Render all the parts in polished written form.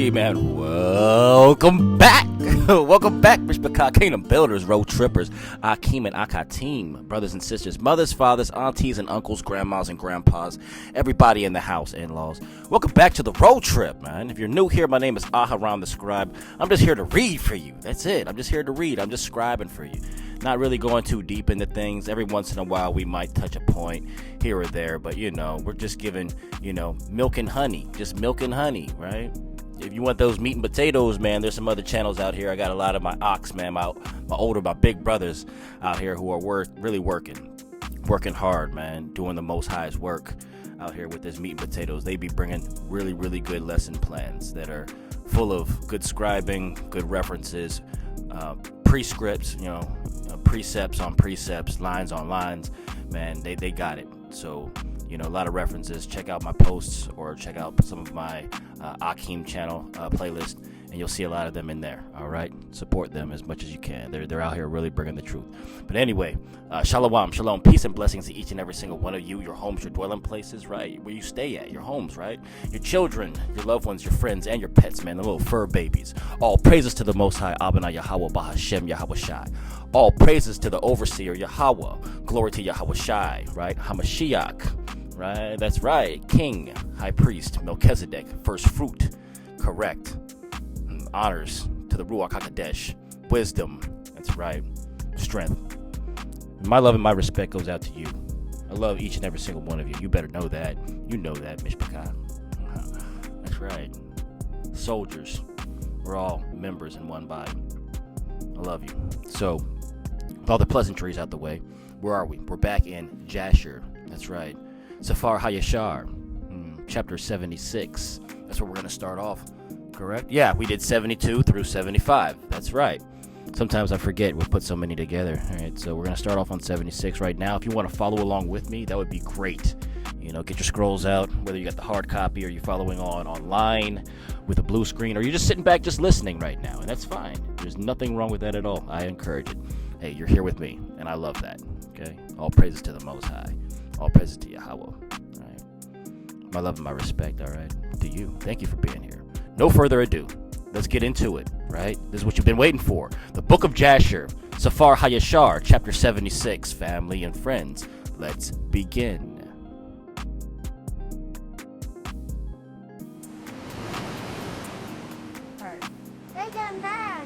Hey man, welcome back. Welcome back, Mishpachah Kingdom Builders, Road Trippers, Akeem and Akateem, brothers and sisters, mothers, fathers, aunties and uncles, grandmas and grandpas, everybody in the house, in-laws. Welcome back to the road trip, man. If you're new here, my name is Aharon the Scribe. I'm just here to read for you. That's it. I'm just here to read. I'm just scribing for you. Not really going too deep into things. Every once in a while, we might touch a point here or there, but we're just giving, milk and honey, just milk and honey, right? If you want those meat and potatoes, man, there's some other channels out here. I got a lot of my ox, man, my big brothers out here who are really working hard, man, doing the Most High's work out here with this meat and potatoes. They be bringing really, really good lesson plans that are full of good scribing, good references, prescripts, precepts on precepts, lines on lines. Man, they got it. So, a lot of references. Check out my posts or check out some of my Akeem channel playlist, and you'll see a lot of them in there. All right, support them as much as you can. They're out here really bringing the truth. But anyway, shalom, peace and blessings to each and every single one of you. Your homes, your dwelling places, right? Where you stay at, your homes, right? Your children, your loved ones, your friends, and your pets, man. The little fur babies. All praises to the Most High, Abba Yahweh Bahashem Yahweh Shai. All praises to the overseer Yahweh. Glory to Yahweh Shai, right? Hamashiach. Right, that's right. King, high priest, Melchizedek, first fruit, correct. Honors to the Ruach HaKodesh, wisdom, that's right. Strength. My love and my respect goes out to you. I love each and every single one of you. You better know that. You know that, Mishpachah. That's right. Soldiers, we're all members in one body. I love you. So, with all the pleasantries out the way, where are we? We're back in Jasher. That's right. Safar Hayashar, chapter 76. That's where we're going to start off, correct? Yeah, we did 72 through 75. That's right. Sometimes I forget. We put so many together. All right, so we're going to start off on 76 right now. If you want to follow along with me, that would be great. Get your scrolls out, whether you got the hard copy or you're following online with a blue screen, or you're just sitting back just listening right now, and that's fine. There's nothing wrong with that at all. I encourage it. Hey, you're here with me, and I love that, okay? All praises to the Most High. All praises to Yahweh. All right. My love and my respect, all right, to you. Thank you for being here. No further ado. Let's get into it, right? This is what you've been waiting for. The Book of Jasher, Safar Hayashar, chapter 76, family and friends. Let's begin. Take them back.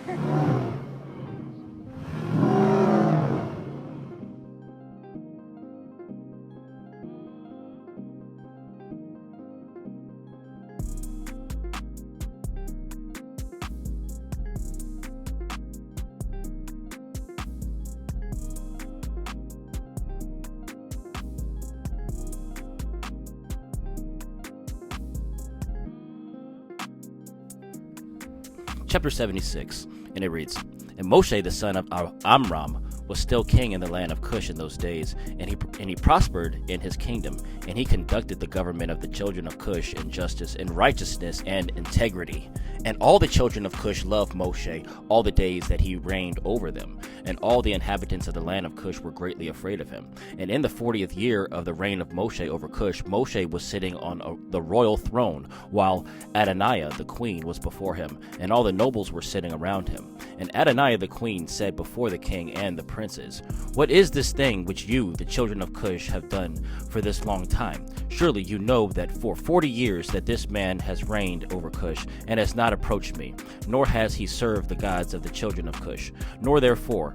Chapter 76, and it reads, And Moshe the son of Amram was still king in the land of Cush in those days, and he prospered in his kingdom, and he conducted the government of the children of Cush in justice, in righteousness, and integrity. And all the children of Cush loved Moshe all the days that he reigned over them. And all the inhabitants of the land of Cush were greatly afraid of him. And in the 40th year of the reign of Moshe over Cush, Moshe was sitting on the royal throne, while Adoniah the queen was before him, and all the nobles were sitting around him. And Adoniah the queen said before the king and the princes, What is this thing which you, the children of Cush, have done for this long time? Surely you know that for 40 years that this man has reigned over Cush, and has not approached me, nor has he served the gods of the children of Cush. Nor therefore,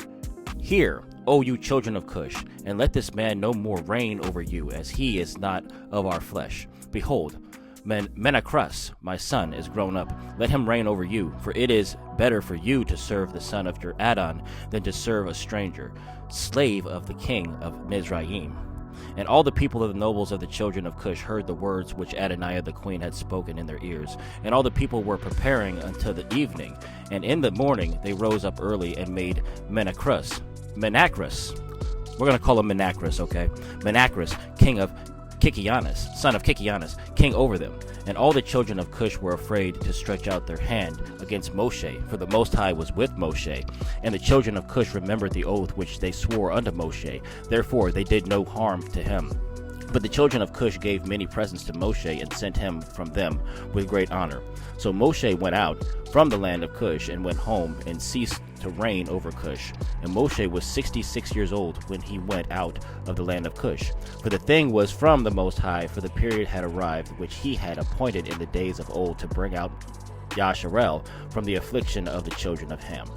hear, O you children of Cush, and let this man no more reign over you, as he is not of our flesh. Behold, Menacrus, my son, is grown up. Let him reign over you, for it is better for you to serve the son of your Adon than to serve a stranger, slave of the king of Mizraim. And all the people of the nobles of the children of Cush heard the words which Adoniah the queen had spoken in their ears. And all the people were preparing until the evening. And in the morning they rose up early and made Menacrus. We're going to call him Menacrus, okay? Menacrus, king of Kikianus, son of Kikianus, king over them. And all the children of Cush were afraid to stretch out their hand against Moshe, for the Most High was with Moshe. And the children of Cush remembered the oath which they swore unto Moshe. Therefore they did no harm to him. But the children of Cush gave many presents to Moshe and sent him from them with great honor. So Moshe went out from the land of Cush and went home and ceased to reign over Cush. And Moshe was 66 years old when he went out of the land of Cush. For the thing was from the Most High, for the period had arrived which he had appointed in the days of old to bring out Jasher from the affliction of the children of Ham.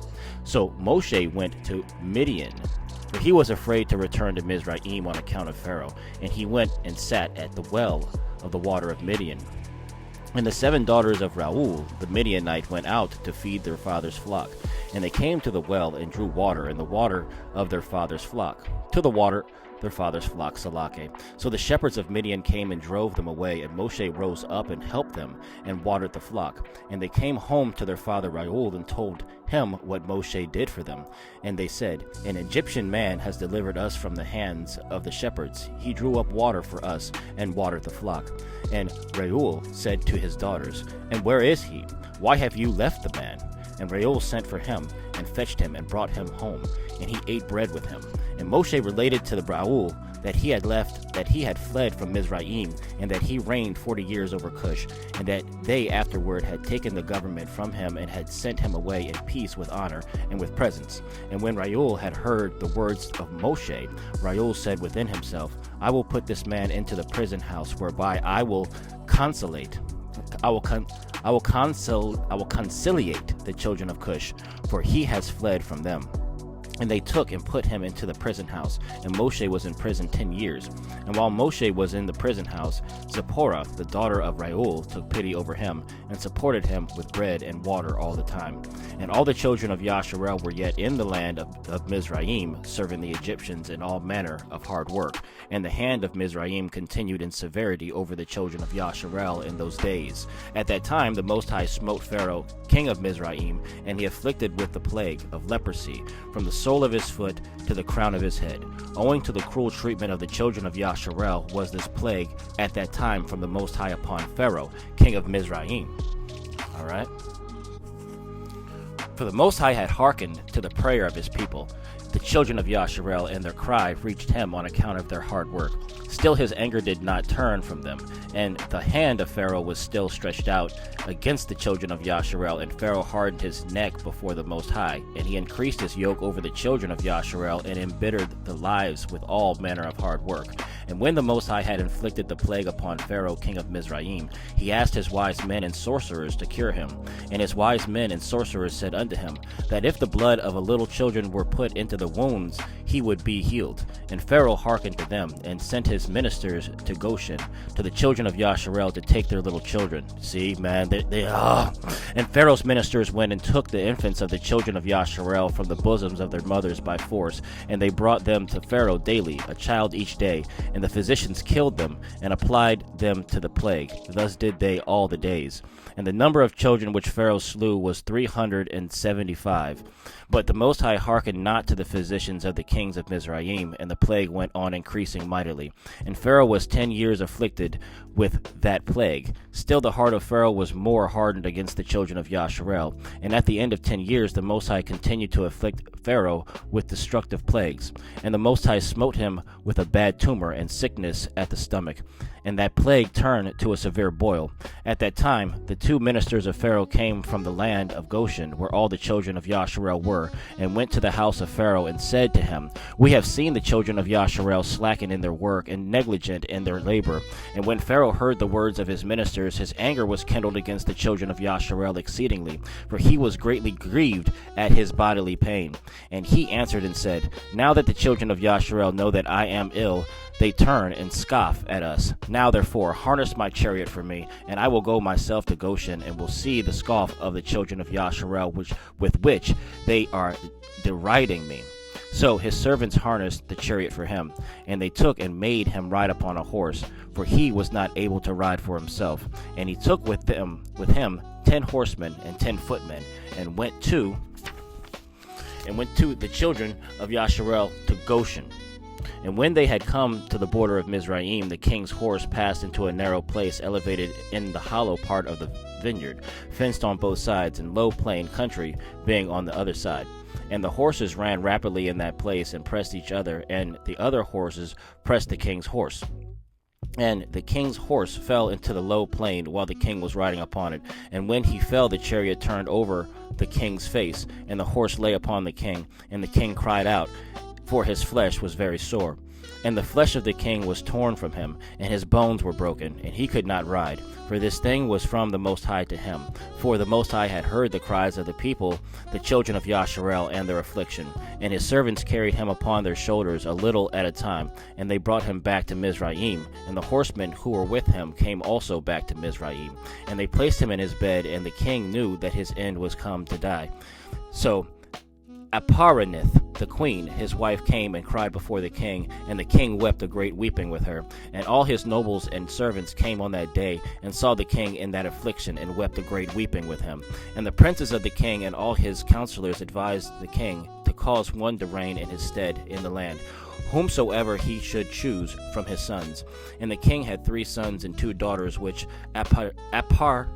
So Moshe went to Midian, for he was afraid to return to Mizraim on account of Pharaoh, and he went and sat at the well of the water of Midian. And the 7 daughters of Reuel the Midianite went out to feed their father's flock. And they came to the well and drew water, in the water of their father's flock. To the water their father's flock, Salake. So the shepherds of Midian came and drove them away, and Moshe rose up and helped them, and watered the flock. And they came home to their father Reuel, and told him what Moshe did for them. And they said, An Egyptian man has delivered us from the hands of the shepherds. He drew up water for us, and watered the flock. And Reuel said to his daughters, And where is he? Why have you left the man? And Reuel sent for him, and fetched him, and brought him home, and he ate bread with him. And Moshe related to the Reuel that he had fled from Mizraim, and that he reigned 40 years over Cush, and that they afterward had taken the government from him, and had sent him away in peace with honor and with presents. And when Reuel had heard the words of Moshe, Reuel said within himself, I will put this man into the prison house, whereby I will conciliate the children of Cush, for he has fled from them. And they took and put him into the prison house, and Moshe was in prison 10 years. And while Moshe was in the prison house, Zipporah, the daughter of Reuel, took pity over him, and supported him with bread and water all the time. And all the children of Jasher were yet in the land of Mizraim, serving the Egyptians in all manner of hard work. And the hand of Mizraim continued in severity over the children of Jasher in those days. At that time the Most High smote Pharaoh, king of Mizraim, and he afflicted with the plague of leprosy, from the sole of his foot to the crown of his head. Owing to the cruel treatment of the children of Jasher was this plague at that time from the Most High upon Pharaoh, king of Mizraim. All right. For the Most High had hearkened to the prayer of his people, the children of Jasher, and their cry reached him on account of their hard work. Still his anger did not turn from them, and the hand of Pharaoh was still stretched out against the children of Jasher, and Pharaoh hardened his neck before the Most High, and he increased his yoke over the children of Jasher, and embittered the lives with all manner of hard work. And when the Most High had inflicted the plague upon Pharaoh, king of Mizraim, he asked his wise men and sorcerers to cure him. And his wise men and sorcerers said unto him, that if the blood of a little children were put into the wounds, he would be healed. And Pharaoh hearkened to them, and sent his ministers to Goshen, to the children of Yasharel, to take their little children. See, man, And Pharaoh's ministers went and took the infants of the children of Yasharel from the bosoms of their mothers by force, and they brought them to Pharaoh daily, a child each day. And the physicians killed them, and applied them to the plague. Thus did they all the days. And the number of children which Pharaoh slew was 375. But the Most High hearkened not to the physicians of the kings of Mizraim, and the plague went on increasing mightily. And Pharaoh was 10 years afflicted with that plague. Still the heart of Pharaoh was more hardened against the children of Yasharel. And at the end of 10 years the Most High continued to afflict Pharaoh with destructive plagues. And the Most High smote him with a bad tumor and sickness at the stomach. And that plague turned to a severe boil. At that time the two ministers of Pharaoh came from the land of Goshen, where all the children of Yasharel were, and went to the house of Pharaoh, and said to him, We have seen the children of Yasharel slacken in their work, and negligent in their labor. And when Pharaoh heard the words of his ministers, his anger was kindled against the children of Yasharel exceedingly, for he was greatly grieved at his bodily pain. And he answered and said, Now that the children of Yasharel know that I am ill, they turn and scoff at us. Now therefore harness my chariot for me, and I will go myself to Goshen, and will see the scoff of the children of Yasharel, with which they are deriding me. So his servants harnessed the chariot for him, and they took and made him ride upon a horse, for he was not able to ride for himself. And he took with him 10 horsemen and 10 footmen, and went to the children of Yasharel to Goshen. And when they had come to the border of Mizraim, the king's horse passed into a narrow place elevated in the hollow part of the vineyard, fenced on both sides, and low plain country being on the other side. And the horses ran rapidly in that place, and pressed each other, and the other horses pressed the king's horse. And the king's horse fell into the low plain while the king was riding upon it. And when he fell, the chariot turned over the king's face, and the horse lay upon the king. And the king cried out, for his flesh was very sore. And the flesh of the king was torn from him, and his bones were broken, and he could not ride. For this thing was from the Most High to him. For the Most High had heard the cries of the people, the children of Yasharel, and their affliction. And his servants carried him upon their shoulders a little at a time, and they brought him back to Mizraim. And the horsemen who were with him came also back to Mizraim. And they placed him in his bed, and the king knew that his end was come to die. So Aparanith, the queen, his wife, came and cried before the king, and the king wept a great weeping with her. And all his nobles and servants came on that day, and saw the king in that affliction, and wept a great weeping with him. And the princes of the king and all his counselors advised the king to cause one to reign in his stead in the land, whomsoever he should choose from his sons. And the king had 3 sons and 2 daughters, which Aparanith,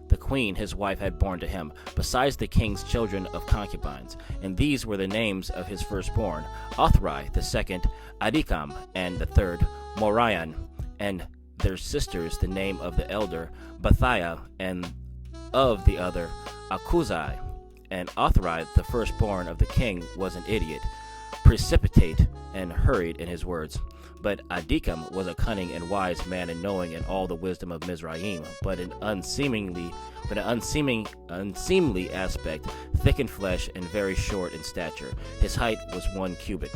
the queen, his wife, had borne to him, besides the king's children of concubines. And these were the names of his firstborn: Othrai, the second, Adikam, and the third, Morian, and their sisters, the name of the elder, Bathiah, and of the other, Akuzai. And Othrai, the firstborn of the king, was an idiot, precipitate, and hurried in his words. But Adikam was a cunning and wise man, and knowing in all the wisdom of Mizraim, but an unseemly aspect, thick in flesh, and very short in stature. His height was 1 cubit.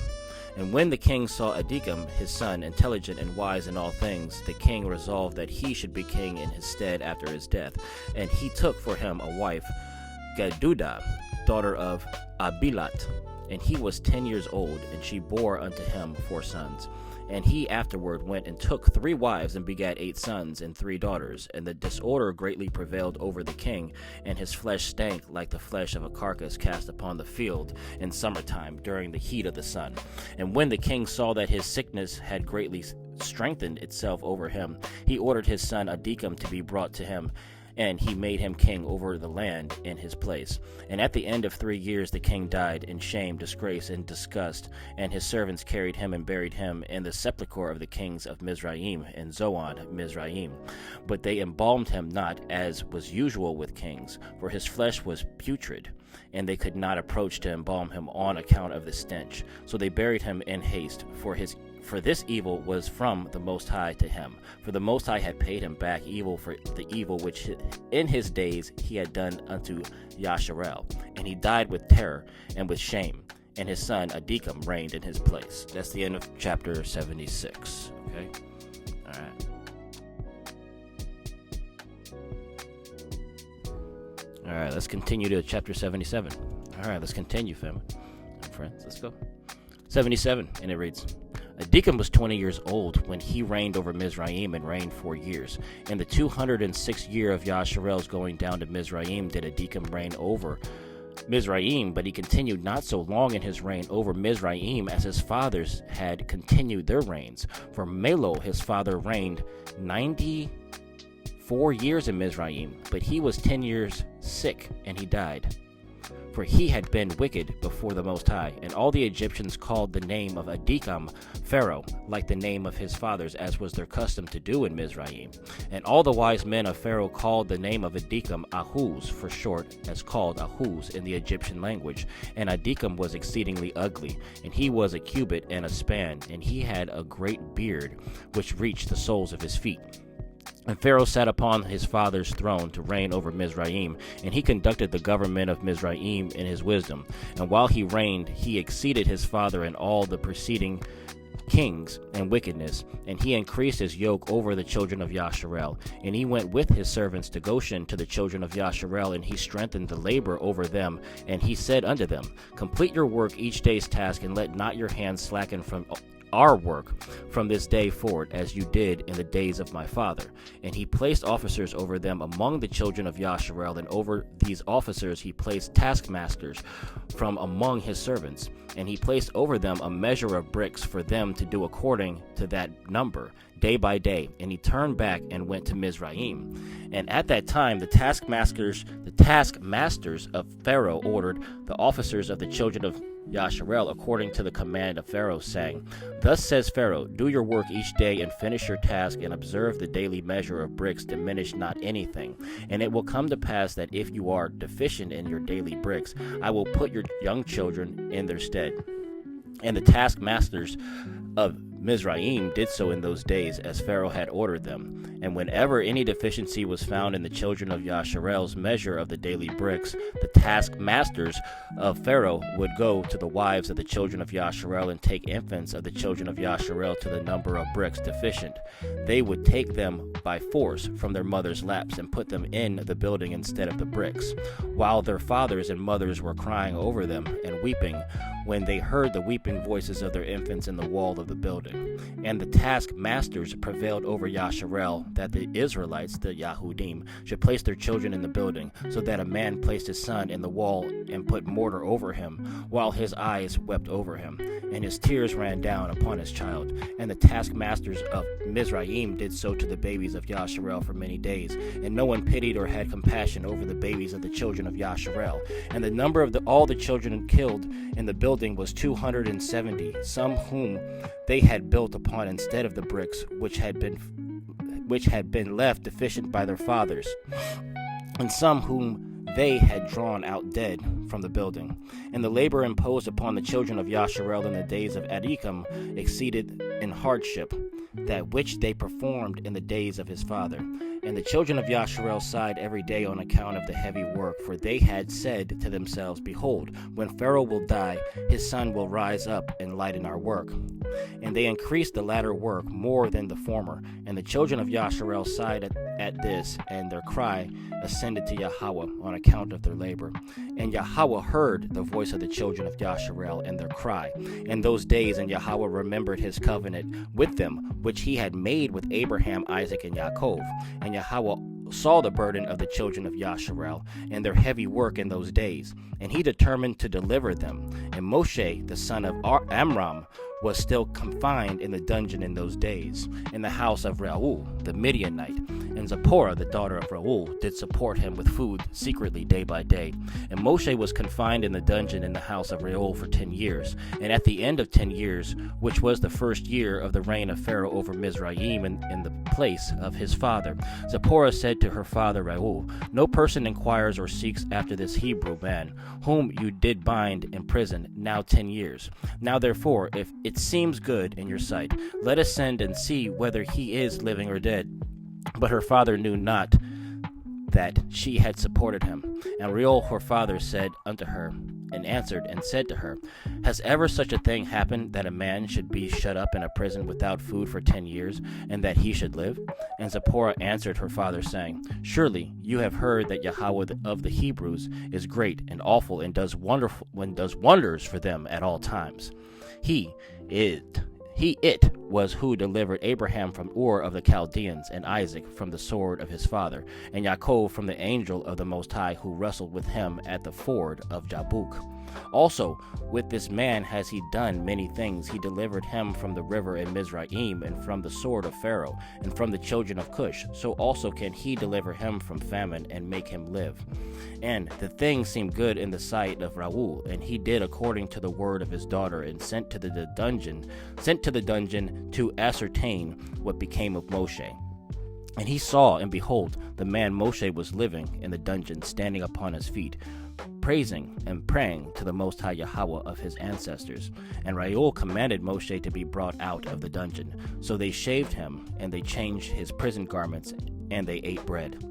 And when the king saw Adikam, his son, intelligent and wise in all things, the king resolved that he should be king in his stead after his death. And he took for him a wife, Gedudah, daughter of Abilat. And he was 10 years old, and she bore unto him 4 sons. And he afterward went and took 3 wives, and begat 8 sons and 3 daughters. And the disorder greatly prevailed over the king, and his flesh stank like the flesh of a carcass cast upon the field in summertime during the heat of the sun. And when the king saw that his sickness had greatly strengthened itself over him, he ordered his son Adikam to be brought to him, and he made him king over the land in his place. And at the end of 3 years the king died in shame, disgrace, and disgust, and his servants carried him and buried him in the sepulchre of the kings of Mizraim, in Zoan, Mizraim. But they embalmed him not, as was usual with kings, for his flesh was putrid, and they could not approach to embalm him on account of the stench. So they buried him in haste, for this evil was from the Most High to him. For the Most High had paid him back evil for the evil which in his days he had done unto Yasharel. And he died with terror and with shame, and his son Adikam reigned in his place. That's the end of chapter 76. Okay? Alright. Alright, let's continue to chapter 77. Alright, let's continue, family and friends. Let's go. 77, and it reads, Adikam was 20 years old when he reigned over Mizraim, and reigned 4 years. In the 206th year of Yasharel's going down to Mizraim did Adikam reign over Mizraim, but he continued not so long in his reign over Mizraim as his fathers had continued their reigns. For Melo, his father, reigned 94 years in Mizraim, but he was 10 years sick, and he died. For he had been wicked before the Most High, and all the Egyptians called the name of Adikam Pharaoh, like the name of his fathers, as was their custom to do in Mizraim. And all the wise men of Pharaoh called the name of Adikam Ahuz, for short, as called Ahuz in the Egyptian language. And Adikam was exceedingly ugly, and he was a cubit and a span, and he had a great beard, which reached the soles of his feet. And Pharaoh sat upon his father's throne to reign over Mizraim, and he conducted the government of Mizraim in his wisdom. And while he reigned, he exceeded his father in all the preceding kings and wickedness, and he increased his yoke over the children of Yasharel. And he went with his servants to Goshen to the children of Yasharel, and he strengthened the labor over them. And he said unto them, Complete your work each day's task, and let not your hands slacken from our work from this day forward, as you did in the days of my father. And he placed officers over them among the children of Yasharel, and over these officers he placed taskmasters from among his servants. And he placed over them a measure of bricks for them to do according to that number. day by day, and he turned back and went to Mizraim. And at that time the taskmasters of Pharaoh ordered the officers of the children of Yasharel according to the command of Pharaoh, saying, Thus says Pharaoh, do your work each day and finish your task and observe the daily measure of bricks, diminish not anything. And it will come to pass that if you are deficient in your daily bricks, I will put your young children in their stead. And the taskmasters of Mizraim did so in those days as Pharaoh had ordered them. And whenever any deficiency was found in the children of Yasharel's measure of the daily bricks, the taskmasters of Pharaoh would go to the wives of the children of Yasharel and take infants of the children of Yasharel to the number of bricks deficient. They would take them by force from their mothers' laps and put them in the building instead of the bricks, while their fathers and mothers were crying over them and weeping when they heard the weeping voices of their infants in the wall of the building. And the taskmasters prevailed over Yasharel that the Israelites, the Yahudim, should place their children in the building, so that a man placed his son in the wall and put mortar over him, while his eyes wept over him, and his tears ran down upon his child. And the taskmasters of Mizraim did so to the babies of Yasharel for many days, and no one pitied or had compassion over the babies of the children of Yasharel. And the number of all the children killed in the building was 270, some whom they had built upon instead of the bricks which had been left deficient by their fathers, and some whom they had drawn out dead from the building. And the labor imposed upon the children of Yasharel in the days of Adikam exceeded in hardship that which they performed in the days of his father. And the children of Yasharel sighed every day on account of the heavy work, for they had said to themselves, Behold, when Pharaoh will die, his son will rise up and lighten our work. And they increased the latter work more than the former. And the children of Yasharel sighed at this, and their cry ascended to Yahweh on account of their labor. And Yahweh heard the voice of the children of Yasharel and their cry in those days, and Yahweh remembered his covenant with them, which he had made with Abraham, Isaac, and Yaakov. And Yahweh saw the burden of the children of Yasharel and their heavy work in those days, and he determined to deliver them. And Moshe, the son of Amram, was still confined in the dungeon in those days, in the house of Reuel the Midianite. And Zipporah, the daughter of Reuel, did support him with food secretly day by day. And Moshe was confined in the dungeon in the house of Reuel for 10 years. And at the end of 10 years, which was the first year of the reign of Pharaoh over Mizraim in the place of his father, Zipporah said to her father Reuel, No person inquires or seeks after this Hebrew man, whom you did bind in prison now 10 years. Now therefore, if it seems good in your sight, let us send and see whether he is living or dead. But her father knew not that she had supported him. And Reuel her father said unto her, and answered and said to her, Has ever such a thing happened, that a man should be shut up in a prison without food for 10 years, and that he should live? And Zipporah answered her father, saying, Surely you have heard that Yahweh of the Hebrews is great and awful, and does wonders for them at all times. It was who delivered Abraham from Ur of the Chaldeans, and Isaac from the sword of his father, and Yaakov from the angel of the Most High, who wrestled with him at the ford of Jabbok. Also, with this man has he done many things. He delivered him from the river in Mizraim, and from the sword of Pharaoh, and from the children of Cush. So also can he deliver him from famine, and make him live. And the thing seemed good in the sight of Reuel, and he did according to the word of his daughter, and sent to the dungeon to ascertain what became of Moshe. And he saw, and behold, the man Moshe was living in the dungeon, standing upon his feet, praising and praying to the Most High Yahweh of his ancestors. And Reuel commanded Moshe to be brought out of the dungeon. So they shaved him, and they changed his prison garments, and they ate bread.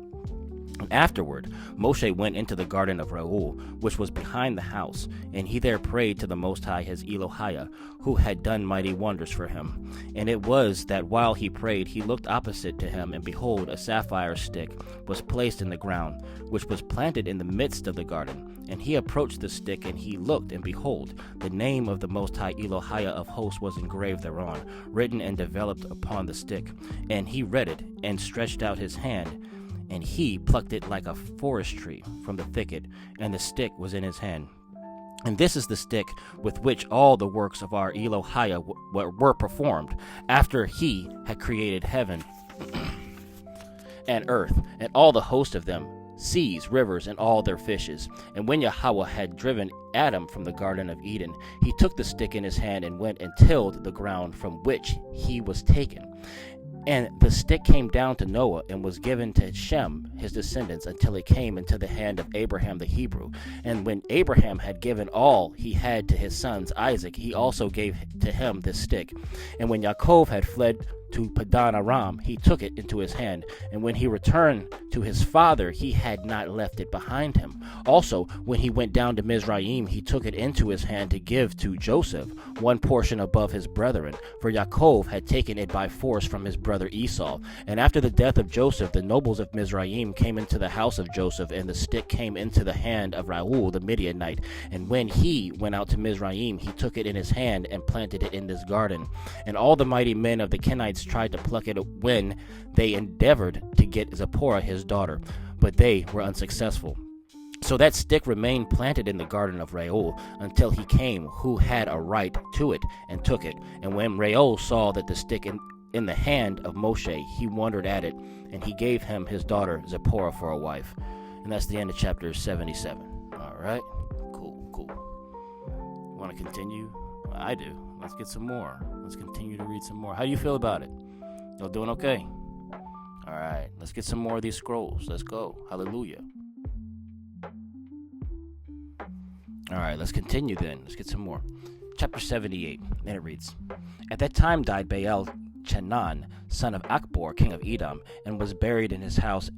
And afterward Moshe went into the garden of Reuel, which was behind the house, and he there prayed to the Most High his Elohiah, who had done mighty wonders for him. And it was that while he prayed, he looked opposite to him, and behold, a sapphire stick was placed in the ground, which was planted in the midst of the garden. And he approached the stick, and he looked, and behold, the name of the Most High Elohiah of hosts was engraved thereon, written and developed upon the stick. And he read it, and stretched out his hand, and he plucked it like a forest tree from the thicket, and the stick was in his hand. And this is the stick with which all the works of our Elohia were performed, after he had created heaven and earth, and all the host of them, seas, rivers, and all their fishes. And when Yahweh had driven Adam from the Garden of Eden, he took the stick in his hand and went and tilled the ground from which he was taken. And the stick came down to Noah and was given to Shem, his descendants, until it came into the hand of Abraham the Hebrew. And when Abraham had given all he had to his sons Isaac, he also gave to him this stick. And when Yaakov had fled to Padan Aram, he took it into his hand, and when he returned to his father, he had not left it behind him. Also, when he went down to Mizraim, he took it into his hand to give to Joseph, one portion above his brethren, for Yaakov had taken it by force from his brother Esau. And after the death of Joseph, the nobles of Mizraim came into the house of Joseph, and the stick came into the hand of Reuel the Midianite. And when he went out to Mizraim, he took it in his hand and planted it in this garden. And all the mighty men of the Kenites tried to pluck it when they endeavored to get Zipporah his daughter, but they were unsuccessful. So that stick remained planted in the garden of Reuel until he came who had a right to it and took it. And when Reuel saw that the stick in the hand of Moshe, he wondered at it, and he gave him his daughter Zipporah for a wife. And that's the end of chapter 77. All right, cool. Want to continue? Well, I do. Let's get some more. Let's continue to read some more. How do you feel about it? Y'all doing okay? All right, let's get some more of these scrolls. Let's go. Hallelujah. All right, let's continue then. Let's get some more. Chapter 78, and it reads, At that time died Baal Chanan, son of Akbor, king of Edom, and was buried in his house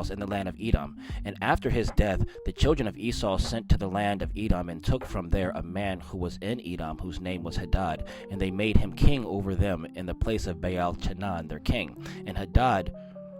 in the land of Edom. And after his death, the children of Esau sent to the land of Edom and took from there a man who was in Edom, whose name was Hadad, and they made him king over them in the place of Baal Chanan, their king. And Hadad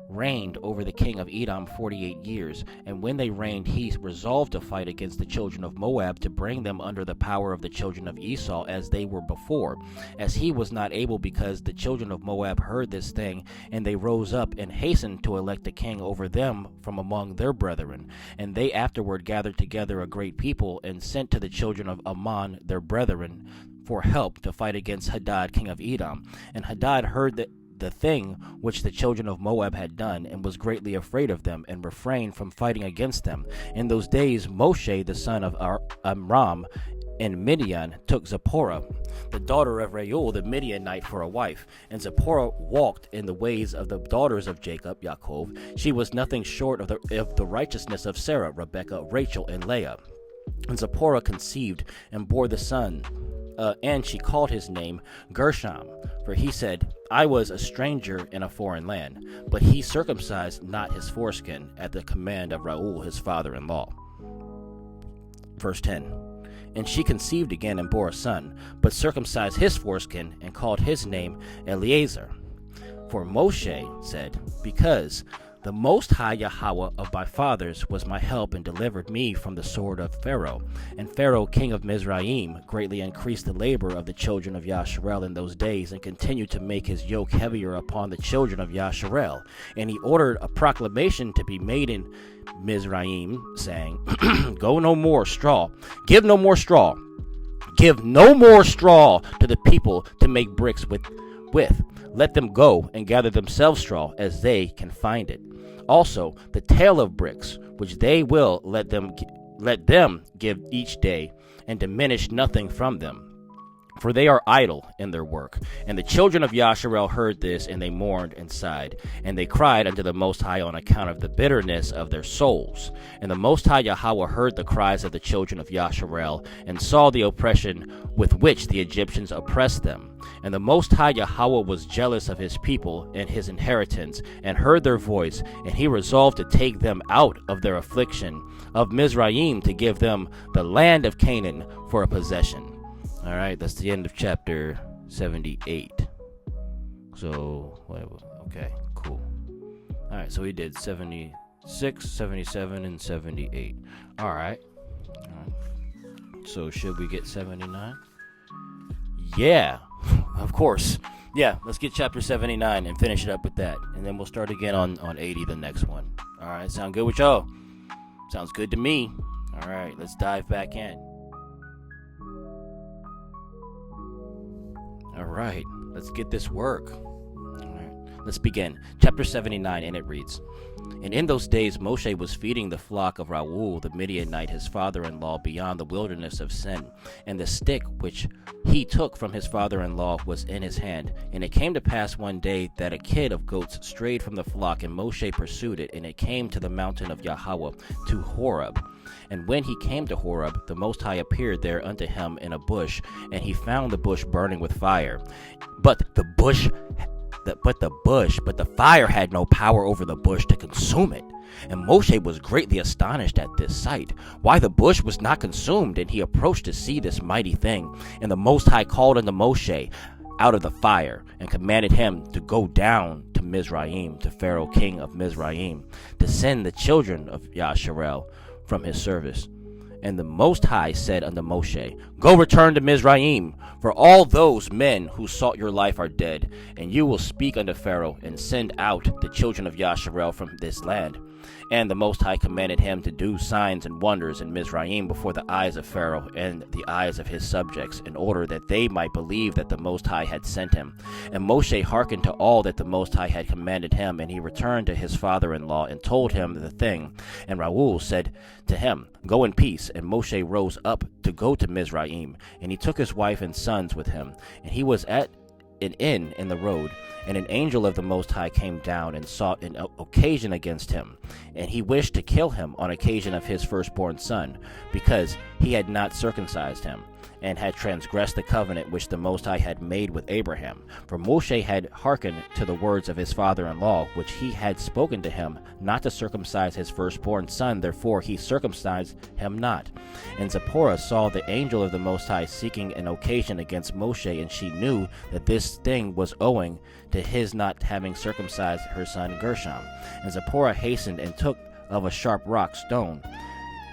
reigned over the king of Edom 48 years, and when they reigned, he resolved to fight against the children of Moab to bring them under the power of the children of Esau as they were before, as he was not able, because the children of Moab heard this thing, and they rose up and hastened to elect a king over them from among their brethren. And they afterward gathered together a great people and sent to the children of Ammon their brethren for help to fight against Hadad king of Edom. And Hadad heard that the thing which the children of Moab had done, and was greatly afraid of them, and refrained from fighting against them. In those days Moshe the son of Amram in Midian took Zipporah, the daughter of Reuel the Midianite, for a wife. And Zipporah walked in the ways of the daughters of Jacob, Yaakov. She was nothing short of the righteousness of Sarah, Rebekah, Rachel, and Leah. And Zipporah conceived and bore the son, and she called his name Gershom, for he said, I was a stranger in a foreign land. But he circumcised not his foreskin at the command of Reuel his father-in-law. Verse 10. And she conceived again and bore a son, but circumcised his foreskin and called his name Eleazar. For Moshe said, Because the Most High Yahweh of my fathers was my help and delivered me from the sword of Pharaoh. And Pharaoh king of Mizraim greatly increased the labor of the children of Yasharel in those days, and continued to make his yoke heavier upon the children of Yasharel. And he ordered a proclamation to be made in Mizraim, saying, Go no more straw, give no more straw, give no more straw to the people to make bricks with. Let them go and gather themselves straw as they can find it. Also, the tale of bricks, which they will let them give each day, and diminish nothing from them. For they are idle in their work. And the children of Yasharel heard this, and they mourned and sighed. And they cried unto the Most High on account of the bitterness of their souls. And the Most High Yahweh heard the cries of the children of Yasharel, and saw the oppression with which the Egyptians oppressed them. And the Most High Yahweh was jealous of his people and his inheritance, and heard their voice, and he resolved to take them out of their affliction of Mizraim, to give them the land of Canaan for a possession. All right, that's the end of chapter 78. So, whatever. Okay, cool. All right, so we did 76, 77, and 78. All right. So, should we get 79? Yeah, of course. Yeah, let's get chapter 79 and finish it up with that. And then we'll start again on 80, the next one. All right, sound good with y'all? Sounds good to me. All right, let's dive back in. All right, let's get this work. All right, let's begin. Chapter 79, and it reads, And in those days Moshe was feeding the flock of Reuel the Midianite, his father-in-law, beyond the wilderness of Sin. And the stick which he took from his father-in-law was in his hand. And it came to pass one day that a kid of goats strayed from the flock, and Moshe pursued it, and it came to the mountain of Yahweh, to Horeb. And when he came to Horeb, the Most High appeared there unto him in a bush, and he found the bush burning with fire. But the fire had no power over the bush to consume it. And Moshe was greatly astonished at this sight, why the bush was not consumed. And he approached to see this mighty thing. And the Most High called unto Moshe out of the fire, and commanded him to go down to Mizraim, to Pharaoh king of Mizraim, to send the children of Jasher from his service. And the Most High said unto Moshe, Go return to Mizraim, for all those men who sought your life are dead. And you will speak unto Pharaoh, and send out the children of Jasher from this land. And the Most High commanded him to do signs and wonders in Mizraim before the eyes of Pharaoh and the eyes of his subjects, in order that they might believe that the Most High had sent him. And Moshe hearkened to all that the Most High had commanded him, and he returned to his father-in-law and told him the thing. And Reuel said to him, Go in peace. And Moshe rose up to go to Mizraim, and he took his wife and sons with him. And he was at an inn in the road, and an angel of the Most High came down and sought an occasion against him. And he wished to kill him on occasion of his firstborn son, because he had not circumcised him, and had transgressed the covenant which the Most High had made with Abraham. For Moshe had hearkened to the words of his father-in-law, which he had spoken to him, not to circumcise his firstborn son, therefore he circumcised him not. And Zipporah saw the angel of the Most High seeking an occasion against Moshe, and she knew that this thing was owing to his not having circumcised her son Gershom. And Zipporah hastened and took of a sharp rock stone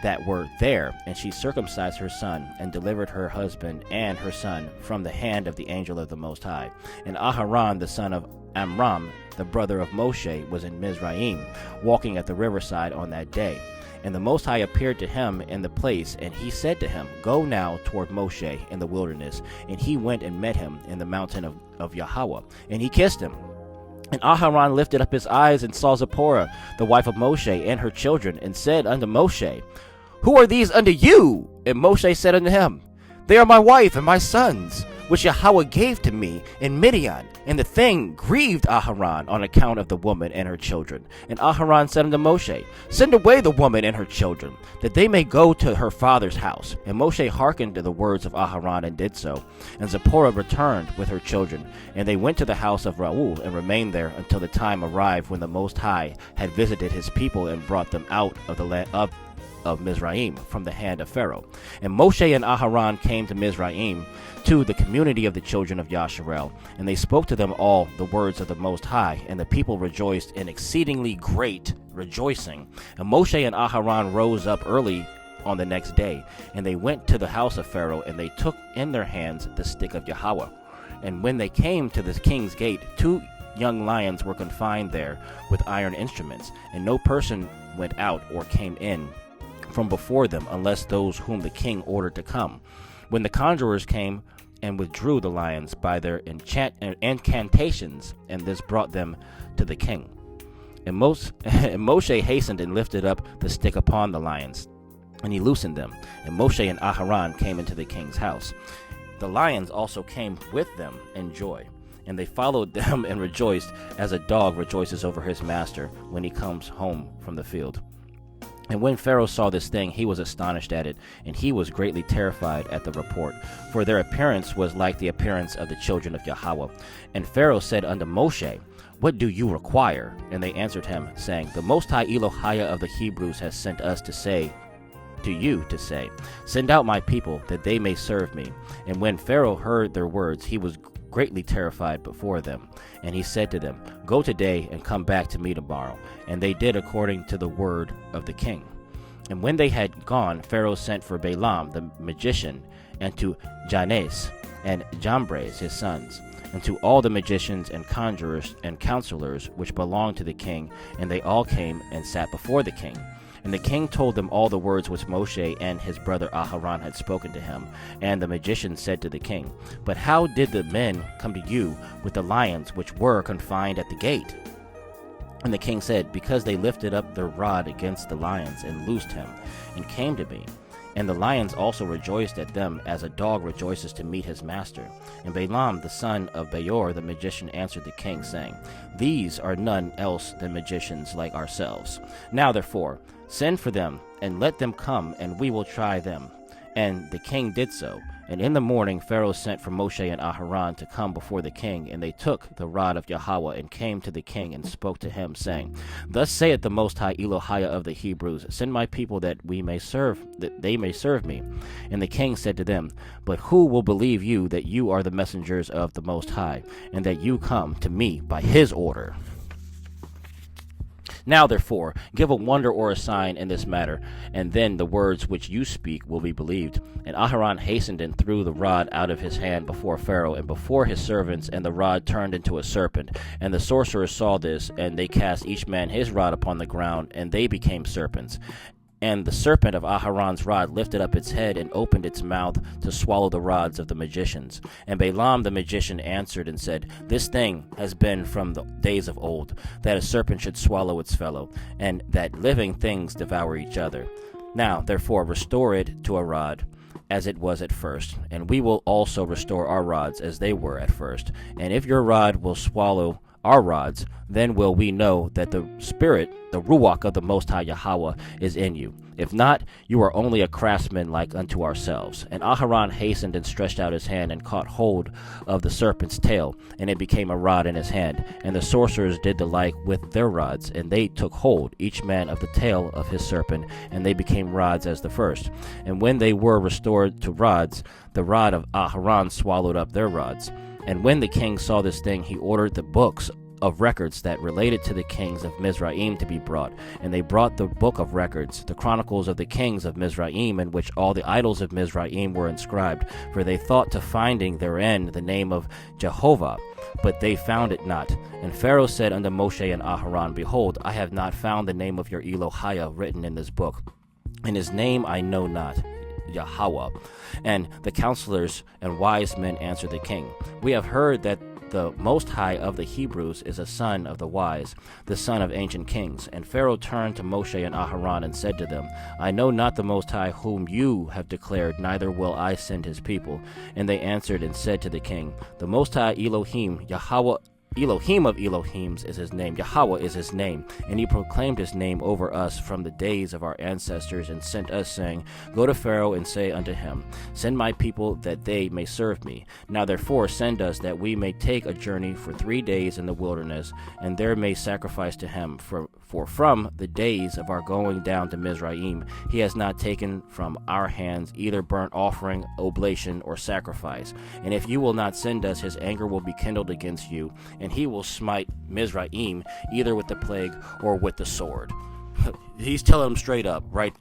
that were there, and she circumcised her son, and delivered her husband and her son from the hand of the angel of the Most High. And Aharon the son of Amram, the brother of Moshe, was in Mizraim, walking at the riverside on that day. And the Most High appeared to him in the place, and he said to him, Go now toward Moshe in the wilderness. And he went and met him in the mountain of Yahweh, and he kissed him. And Aharon lifted up his eyes and saw Zipporah, the wife of Moshe, and her children, and said unto Moshe, Who are these unto you? And Moshe said unto him, They are my wife and my sons, which Yahweh gave to me in Midian. And the thing grieved Aharon on account of the woman and her children. And Aharon said unto Moshe, Send away the woman and her children, that they may go to her father's house. And Moshe hearkened to the words of Aharon, and did so. And Zipporah returned with her children, and they went to the house of Reuel, and remained there until the time arrived when the Most High had visited his people, and brought them out of the land of Mizraim from the hand of Pharaoh. And Moshe and Aharon came to Mizraim, to the community of the children of Jasher, and they spoke to them all the words of the Most High, and the people rejoiced in exceedingly great rejoicing. And Moshe and Aharon rose up early on the next day, and they went to the house of Pharaoh, and they took in their hands the stick of Yahweh. And when they came to the king's gate, 2 young lions were confined there with iron instruments, and no person went out or came in from before them, unless those whom the king ordered to come. When the conjurers came and withdrew the lions by their incantations, and this brought them to the king. And Moshe hastened and lifted up the stick upon the lions, and he loosened them. And Moshe and Aharon came into the king's house. The lions also came with them in joy, and they followed them and rejoiced, as a dog rejoices over his master when he comes home from the field. And when Pharaoh saw this thing, he was astonished at it, and he was greatly terrified at the report, for their appearance was like the appearance of the children of Yahweh. And Pharaoh said unto Moshe, What do you require? And they answered him, saying, The Most High Elohim of the Hebrews has sent us to say, Send out my people, that they may serve me. And when Pharaoh heard their words, he was greatly terrified before them. And he said to them, Go today and come back to me tomorrow. And they did according to the word of the king. And when they had gone, Pharaoh sent for Balaam the magician, and to Jannes and Jambres his sons, and to all the magicians and conjurers and counselors which belonged to the king, and they all came and sat before the king. And the king told them all the words which Moshe and his brother Aharon had spoken to him. And the magician said to the king, "But how did the men come to you with the lions which were confined at the gate?" And the king said, "Because they lifted up their rod against the lions and loosed him, and came to me. And the lions also rejoiced at them, as a dog rejoices to meet his master." And Balaam the son of Beor the magician answered the king, saying, "These are none else than magicians like ourselves. Now therefore send for them, and let them come, and we will try them." And the king did so. And in the morning Pharaoh sent for Moshe and Aharon to come before the king, and they took the rod of Yahweh and came to the king and spoke to him, saying, "Thus saith the Most High Elohim of the Hebrews, Send my people that they may serve me." And the king said to them, "But who will believe you that you are the messengers of the Most High, and that you come to me by his order? Now, therefore, give a wonder or a sign in this matter, and then the words which you speak will be believed." And Aharon hastened and threw the rod out of his hand before Pharaoh and before his servants, and the rod turned into a serpent. And the sorcerers saw this, and they cast each man his rod upon the ground, and they became serpents. And the serpent of Aharon's rod lifted up its head and opened its mouth to swallow the rods of the magicians. And Balaam the magician answered and said, "This thing has been from the days of old, that a serpent should swallow its fellow, and that living things devour each other. Now, therefore, restore it to a rod, as it was at first, and we will also restore our rods as they were at first. And if your rod will swallow our rods, then will we know that the Spirit, the Ruach of the Most High Yahweh, is in you. If not, you are only a craftsman like unto ourselves." And Aharon hastened and stretched out his hand and caught hold of the serpent's tail, and it became a rod in his hand. And the sorcerers did the like with their rods, and they took hold, each man of the tail of his serpent, and they became rods as the first. And when they were restored to rods, the rod of Aharon swallowed up their rods. And when the king saw this thing, he ordered the books of records that related to the kings of Mizraim to be brought. And they brought the book of records, the chronicles of the kings of Mizraim, in which all the idols of Mizraim were inscribed. For they thought to finding therein the name of Jehovah, but they found it not. And Pharaoh said unto Moshe and Aharon, "Behold, I have not found the name of your Elohim written in this book, and his name I know not, Yahweh." And the counselors and wise men answered the king, "We have heard that the Most High of the Hebrews is a son of the wise, the son of ancient kings." And Pharaoh turned to Moshe and Aharon and said to them, "I know not the Most High whom you have declared, neither will I send his people." And they answered and said to the king, "The Most High Elohim, Yahweh, Elohim of Elohims is his name, Yahweh is his name, and he proclaimed his name over us from the days of our ancestors, and sent us, saying, Go to Pharaoh and say unto him, Send my people that they may serve me. Now therefore send us that we may take a journey for 3 days in the wilderness, and there may sacrifice to him. For from the days of our going down to Mizraim, he has not taken from our hands either burnt offering, oblation, or sacrifice. And if you will not send us, his anger will be kindled against you, and he will smite Mizraim either with the plague or with the sword." He's telling them straight up, right?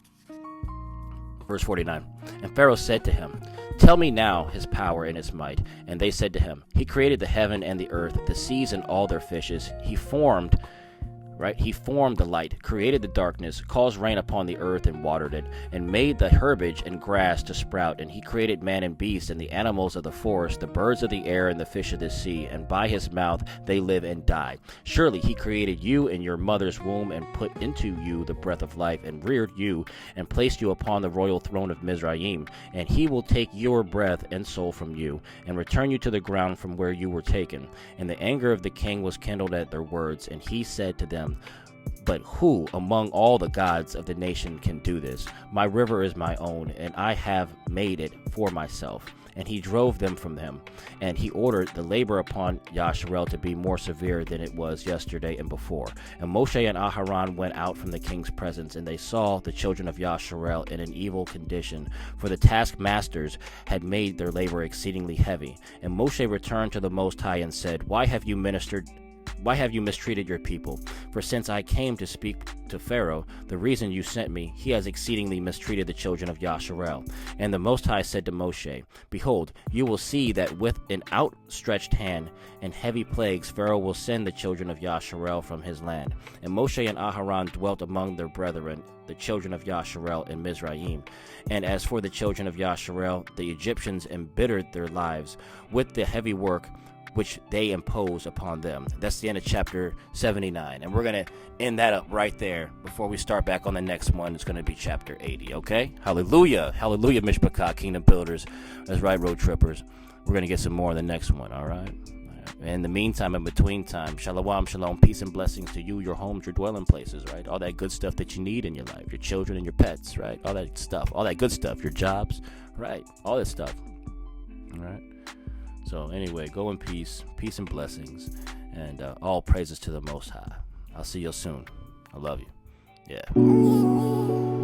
Verse 49. And Pharaoh said to him, Tell me now his power and his might. And they said to him, He created the heaven and the earth, the seas and all their fishes. He formed the light, created the darkness, caused rain upon the earth and watered it, and made the herbage and grass to sprout. And he created man and beast and the animals of the forest, the birds of the air and the fish of the sea, and by his mouth they live and die. Surely he created you in your mother's womb, and put into you the breath of life, and reared you, and placed you upon the royal throne of Mizraim. And he will take your breath and soul from you, and return you to the ground from where you were taken. And the anger of the king was kindled at their words, and he said to them, But who among all the gods of the nation can do this? My river is my own, and I have made it for myself. And he drove them from him, and he ordered the labor upon Jasher to be more severe than it was yesterday and before. And Moshe and Aharon went out from the king's presence, and they saw the children of Jasher in an evil condition, for the taskmasters had made their labor exceedingly heavy. And Moshe returned to the Most High and said, Why have you mistreated your people? For since I came to speak to Pharaoh, the reason you sent me, he has exceedingly mistreated the children of Yasharel. And the Most High said to Moshe, Behold, you will see that with an outstretched hand and heavy plagues Pharaoh will send the children of Yasharel from his land. And Moshe and Aharon dwelt among their brethren, the children of Yasharel in Mizraim. And as for the children of Yasharel, the Egyptians embittered their lives with the heavy work which they impose upon them. That's the end of chapter 79. And we're going to end that up right there before we start back on the next one. It's going to be chapter 80, okay? Hallelujah. Hallelujah, Mishpachah, Kingdom Builders. That's right, Road Trippers. We're going to get some more in the next one, all right? In the meantime, in between time, shalom, shalom, peace and blessings to you, your homes, your dwelling places, right? All that good stuff that you need in your life, your children and your pets, right? All that stuff, all that good stuff, your jobs, right? All that stuff, all right? So anyway, go in peace and blessings, and all praises to the Most High. I'll see you soon. I love you. Yeah.